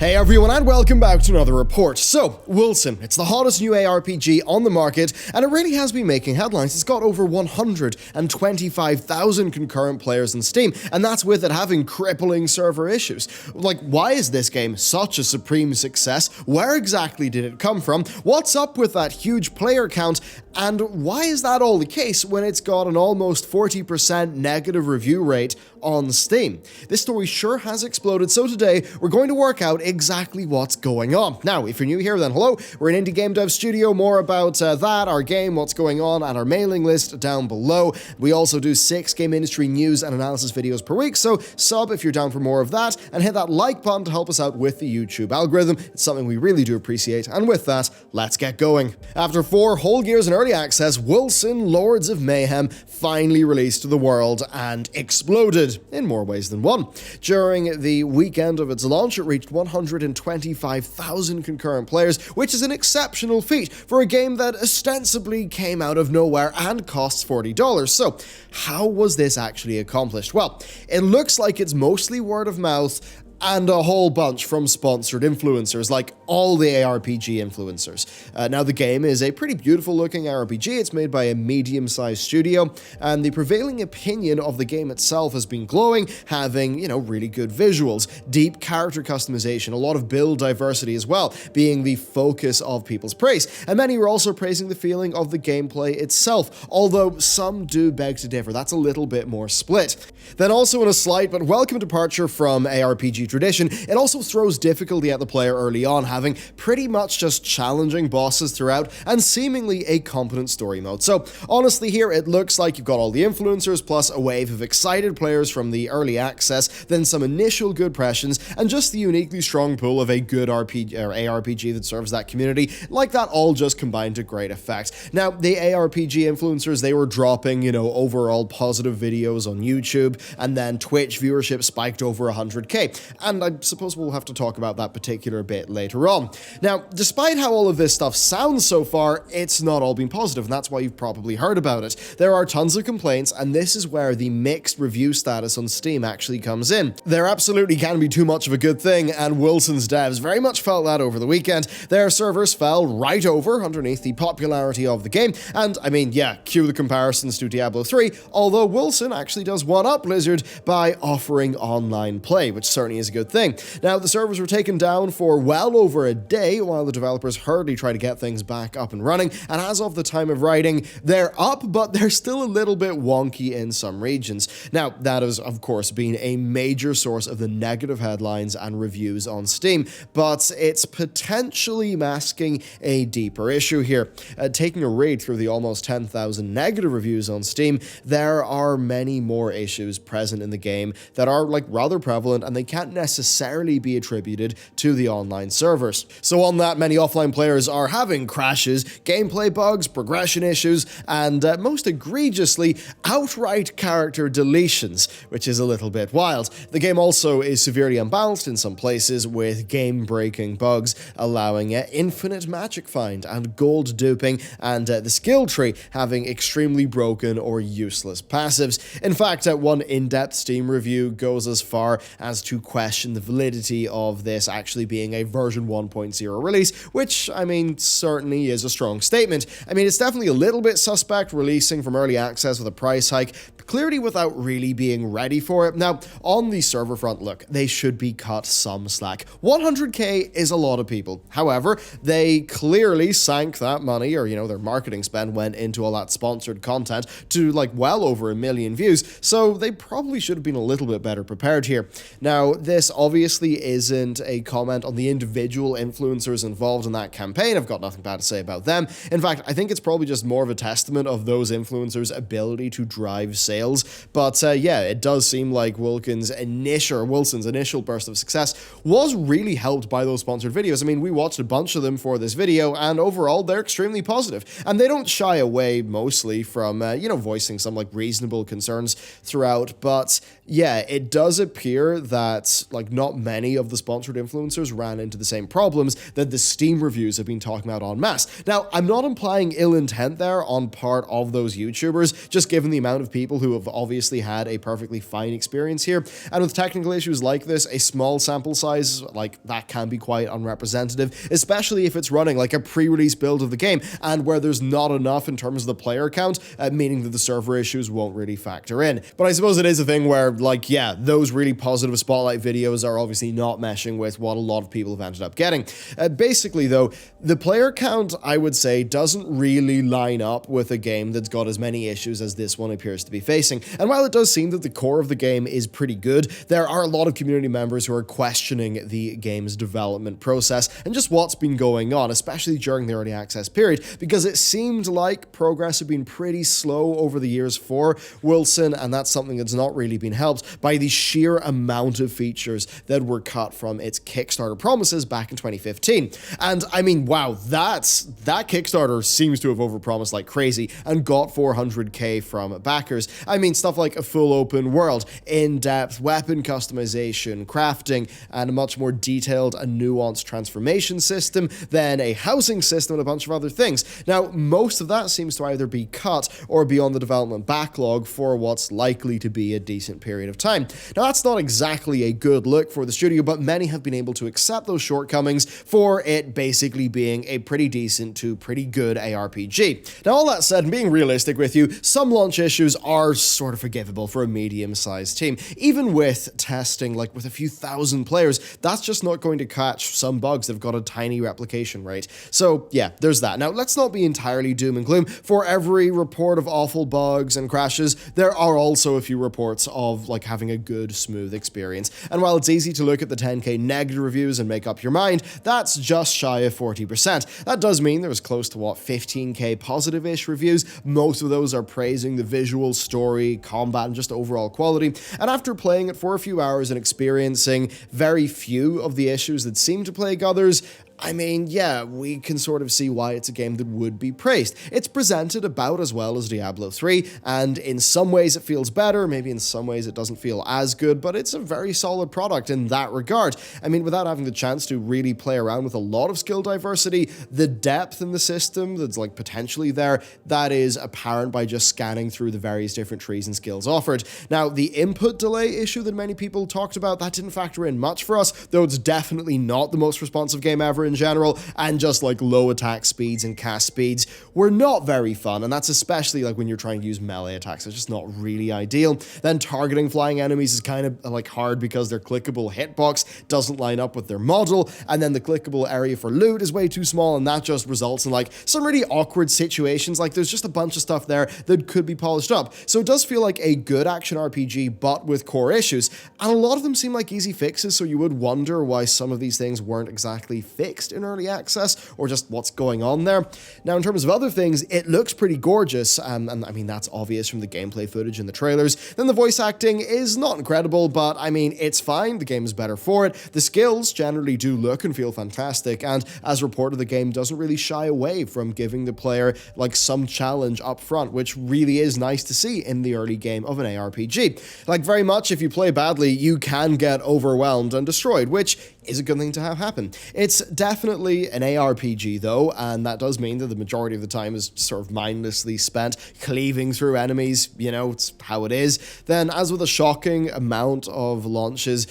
Hey everyone, and welcome back to another report. So, Wolcen, it's the hottest new ARPG on the market, and it really has been making headlines. It's got over 125,000 concurrent players on Steam, and that's with it having crippling server issues. Like, why is this game such a supreme success? Where exactly did it come from? What's up with that huge player count? And why is that all the case when it's got an almost 40% negative review rate on Steam? This story sure has exploded, so today we're going to work out exactly what's going on. Now, if you're new here, then hello, we're an indie game dev studio. More about that, our game, what's going on, and our mailing list down below. We also do 6 game industry news and analysis videos per week, so sub if you're down for more of that, and hit that like button to help us out with the YouTube algorithm. It's something we really do appreciate, and with that, let's get going. After 4 whole years in early access, Wolcen Lords of Mayhem finally released to the world and exploded in more ways than one. During the weekend of its launch, it reached 125,000 concurrent players, which is an exceptional feat for a game that ostensibly came out of nowhere and costs $40. So, how was this actually accomplished? Well, it looks like it's mostly word of mouth and a whole bunch from sponsored influencers, like all the ARPG influencers. Now, the game is a pretty beautiful looking RPG. It's made by a medium-sized studio, and the prevailing opinion of the game itself has been glowing, having, really good visuals, deep character customization, a lot of build diversity as well, being the focus of people's praise. And many are also praising the feeling of the gameplay itself, although some do beg to differ. That's a little bit more split. Then also in a slight but welcome departure from ARPG tradition, it also throws difficulty at the player early on, having pretty much just challenging bosses throughout and seemingly a competent story mode. So honestly here, it looks like you've got all the influencers plus a wave of excited players from the early access, then some initial good impressions, and just the uniquely strong pull of a good ARPG that serves that community. Like that all just combined to great effect. Now, the ARPG influencers, they were dropping, overall positive videos on YouTube, and then Twitch viewership spiked over 100k. And I suppose we'll have to talk about that particular bit later on. Now, despite how all of this stuff sounds so far, it's not all been positive, and that's why you've probably heard about it. There are tons of complaints, and this is where the mixed review status on Steam actually comes in. There absolutely can be too much of a good thing, and Wolcen's devs very much felt that over the weekend. Their servers fell right over underneath the popularity of the game, and cue the comparisons to Diablo 3, although Wolcen actually does one-up Blizzard by offering online play, which certainly is a good thing. Now, the servers were taken down for well over a day while the developers hurriedly try to get things back up and running, and as of the time of writing, they're up, but they're still a little bit wonky in some regions. Now, that has, of course, been a major source of the negative headlines and reviews on Steam, but it's potentially masking a deeper issue here. Taking a read through the almost 10,000 negative reviews on Steam, there are many more issues present in the game that are rather prevalent, and they can't necessarily be attributed to the online servers. So on that, many offline players are having crashes, gameplay bugs, progression issues, and most egregiously, outright character deletions, which is a little bit wild. The game also is severely unbalanced in some places, with game-breaking bugs allowing infinite magic find and gold duping, and the skill tree having extremely broken or useless passives. In fact, one in-depth Steam review goes as far as to question the validity of this actually being a version 1.0 release, which, certainly is a strong statement. It's definitely a little bit suspect releasing from early access with a price hike, clearly without really being ready for it. Now, on the server front, look, they should be cut some slack. 100k is a lot of people. However, they clearly sank that money, or, their marketing spend went into all that sponsored content to, well over 1 million views, so they probably should have been a little bit better prepared here. Now, this obviously isn't a comment on the individual influencers involved in that campaign. I've got nothing bad to say about them. In fact, I think it's probably just more of a testament of those influencers' ability to drive sales. But it does seem like Wolcen's initial burst of success was really helped by those sponsored videos. We watched a bunch of them for this video, and overall, they're extremely positive. And they don't shy away mostly from, voicing some reasonable concerns throughout. But yeah, it does appear that like not many of the sponsored influencers ran into the same problems that the Steam reviews have been talking about en masse. Now, I'm not implying ill intent there on part of those YouTubers, just given the amount of people who have obviously had a perfectly fine experience here. And with technical issues like this, a small sample size like that can be quite unrepresentative, especially if it's running like a pre-release build of the game and where there's not enough in terms of the player count, meaning that the server issues won't really factor in. But I suppose it is a thing where, like, yeah, those really positive spotlight videos are obviously not meshing with what a lot of people have ended up getting. Basically, though, the player count, I would say, doesn't really line up with a game that's got as many issues as this one appears to be facing. And while it does seem that the core of the game is pretty good, there are a lot of community members who are questioning the game's development process and just what's been going on, especially during the early access period, because it seemed like progress had been pretty slow over the years for Wolcen, and that's something that's not really been helped by the sheer amount of features that were cut from its Kickstarter promises back in 2015. And I mean, wow, that Kickstarter seems to have overpromised like crazy and got 400k from backers. I mean, stuff like a full open world, in-depth weapon customization, crafting, and a much more detailed and nuanced transformation system, then a housing system and a bunch of other things. Now, most of that seems to either be cut or be on the development backlog for what's likely to be a decent period of time. Now, that's not exactly a good look for the studio, but many have been able to accept those shortcomings for it basically being a pretty decent to pretty good ARPG. Now, all that said, and being realistic with you, some launch issues are sort of forgivable for a medium-sized team. Even with testing, like with a few thousand players, that's just not going to catch some bugs that have got a tiny replication rate. So yeah, there's that. Now, let's not be entirely doom and gloom. For every report of awful bugs and crashes, there are also a few reports of like having a good, smooth experience. And while it's easy to look at the 10k negative reviews and make up your mind, that's just shy of 40%. That does mean there's close to, what, 15k positive-ish reviews. Most of those are praising the visual, story, combat, and just overall quality. And after playing it for a few hours and experiencing very few of the issues that seem to plague others, I mean, yeah, we can sort of see why it's a game that would be praised. It's presented about as well as Diablo 3, and in some ways it feels better, maybe in some ways it doesn't feel as good, but it's a very solid product in that regard. I mean, without having the chance to really play around with a lot of skill diversity, the depth in the system that's like potentially there, that is apparent by just scanning through the various different trees and skills offered. Now, the input delay issue that many people talked about, that didn't factor in much for us, though it's definitely not the most responsive game ever in general, and just like low attack speeds and cast speeds were not very fun, and that's especially like when you're trying to use melee attacks. It's just not really ideal. Then targeting flying enemies is kind of like hard because their clickable hitbox doesn't line up with their model, and then the clickable area for loot is way too small, and that just results in like some really awkward situations. Like there's just a bunch of stuff there that could be polished up. So it does feel like a good action RPG, but with core issues, and a lot of them seem like easy fixes, so you would wonder why some of these things weren't exactly fixed in early access, or just what's going on there. Now, in terms of other things, it looks pretty gorgeous, and I mean, that's obvious from the gameplay footage and the trailers. Then the voice acting is not incredible, but I mean, it's fine. The game is better for it. The skills generally do look and feel fantastic, and as reported, the game doesn't really shy away from giving the player like some challenge up front, which really is nice to see in the early game of an ARPG. Like, very much, if you play badly, you can get overwhelmed and destroyed, which is a good thing to have happen. It's definitely an ARPG though, and that does mean that the majority of the time is sort of mindlessly spent cleaving through enemies, you know, it's how it is. Then, as with a shocking amount of launches,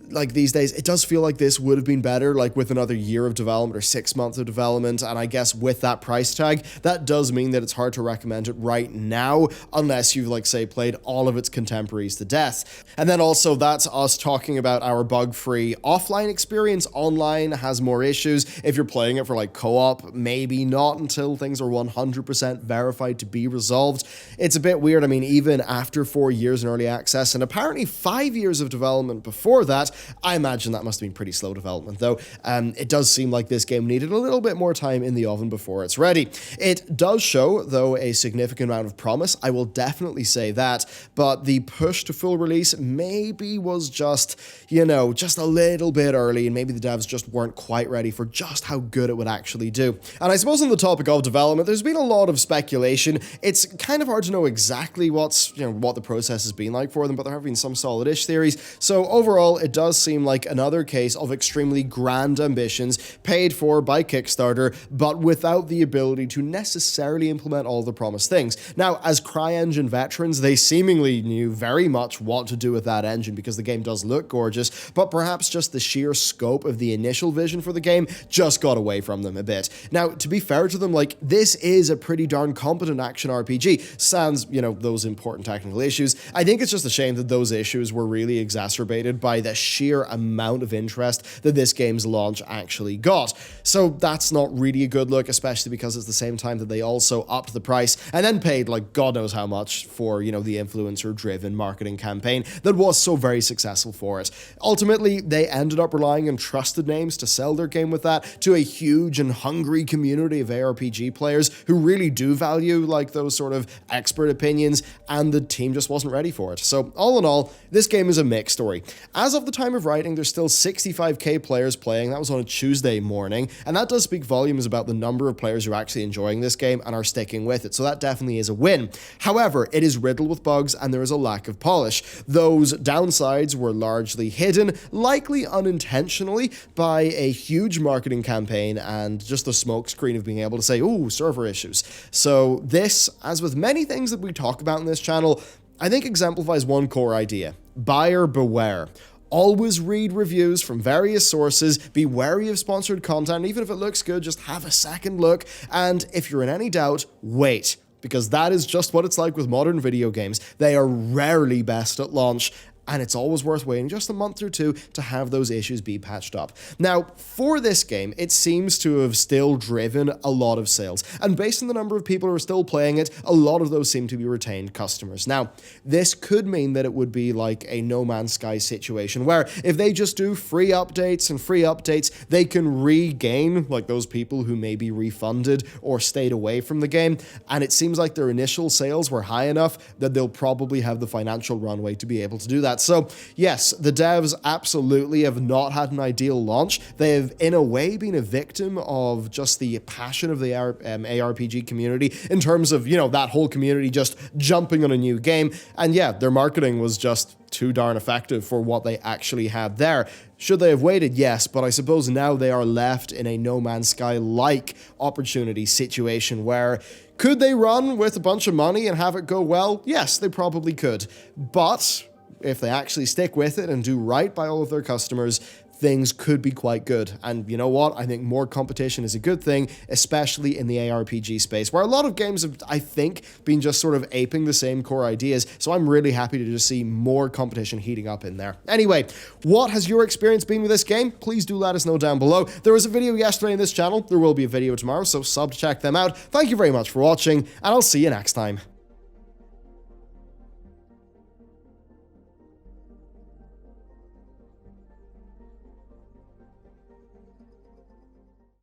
like these days, it does feel like this would have been better, like with another year of development or 6 months of development, and I guess with that price tag, that does mean that it's hard to recommend it right now, unless you've, like, say, played all of its contemporaries to death. And then also, that's us talking about our bug-free offline experience. Online has more issues. If you're playing it for, like, co-op, maybe not until things are 100% verified to be resolved. It's a bit weird. I mean, even after 4 years in early access, and apparently 5 years of development before that, I imagine that must have been pretty slow development, though. It does seem like this game needed a little bit more time in the oven before it's ready. It does show, though, a significant amount of promise, I will definitely say that, but the push to full release maybe was just, you know, just a little bit early, and maybe the devs just weren't quite ready for just how good it would actually do. And I suppose on the topic of development, there's been a lot of speculation. It's kind of hard to know exactly what the process has been like for them, but there have been some solid-ish theories. So overall, it does does seem like another case of extremely grand ambitions paid for by Kickstarter, but without the ability to necessarily implement all the promised things. Now, as CryEngine veterans, they seemingly knew very much what to do with that engine because the game does look gorgeous, but perhaps just the sheer scope of the initial vision for the game just got away from them a bit. Now, to be fair to them, like, this is a pretty darn competent action RPG, sans, those important technical issues. I think it's just a shame that those issues were really exacerbated by the sheer amount of interest that this game's launch actually got. So that's not really a good look, especially because it's the same time that they also upped the price and then paid like God knows how much for, the influencer-driven marketing campaign that was so very successful for it. Ultimately, they ended up relying on trusted names to sell their game with that to a huge and hungry community of ARPG players who really do value like those sort of expert opinions, and the team just wasn't ready for it. So all in all, this game is a mixed story. As of the time of writing, there's still 65k players playing. That was on a Tuesday morning, and that does speak volumes about the number of players who are actually enjoying this game and are sticking with it. So that definitely is a win. However, it is riddled with bugs and there is a lack of polish. Those downsides were largely hidden, likely unintentionally, by a huge marketing campaign and just the smokescreen of being able to say, ooh, server issues. So this, as with many things that we talk about in this channel, I think exemplifies one core idea: buyer beware. Always read reviews from various sources, be wary of sponsored content, even if it looks good, just have a second look, and if you're in any doubt, wait. Because that is just what it's like with modern video games. They are rarely best at launch, and it's always worth waiting just a month or two to have those issues be patched up. Now, for this game, it seems to have still driven a lot of sales, and based on the number of people who are still playing it, a lot of those seem to be retained customers. Now, this could mean that it would be like a No Man's Sky situation, where if they just do free updates, they can regain like those people who may be refunded or stayed away from the game, and it seems like their initial sales were high enough that they'll probably have the financial runway to be able to do that. So yes, the devs absolutely have not had an ideal launch. They have in a way been a victim of just the passion of the ARPG community in terms of, that whole community just jumping on a new game. And yeah, their marketing was just too darn effective for what they actually had there. Should they have waited? Yes, but I suppose now they are left in a No Man's Sky-like opportunity situation where could they run with a bunch of money and have it go well? Yes, they probably could. But if they actually stick with it and do right by all of their customers, things could be quite good. And you know what? I think more competition is a good thing, especially in the ARPG space, where a lot of games have, I think, been just sort of aping the same core ideas. So I'm really happy to just see more competition heating up in there. Anyway, what has your experience been with this game? Please do let us know down below. There was a video yesterday in this channel. There will be a video tomorrow, so sub to check them out. Thank you very much for watching, and I'll see you next time.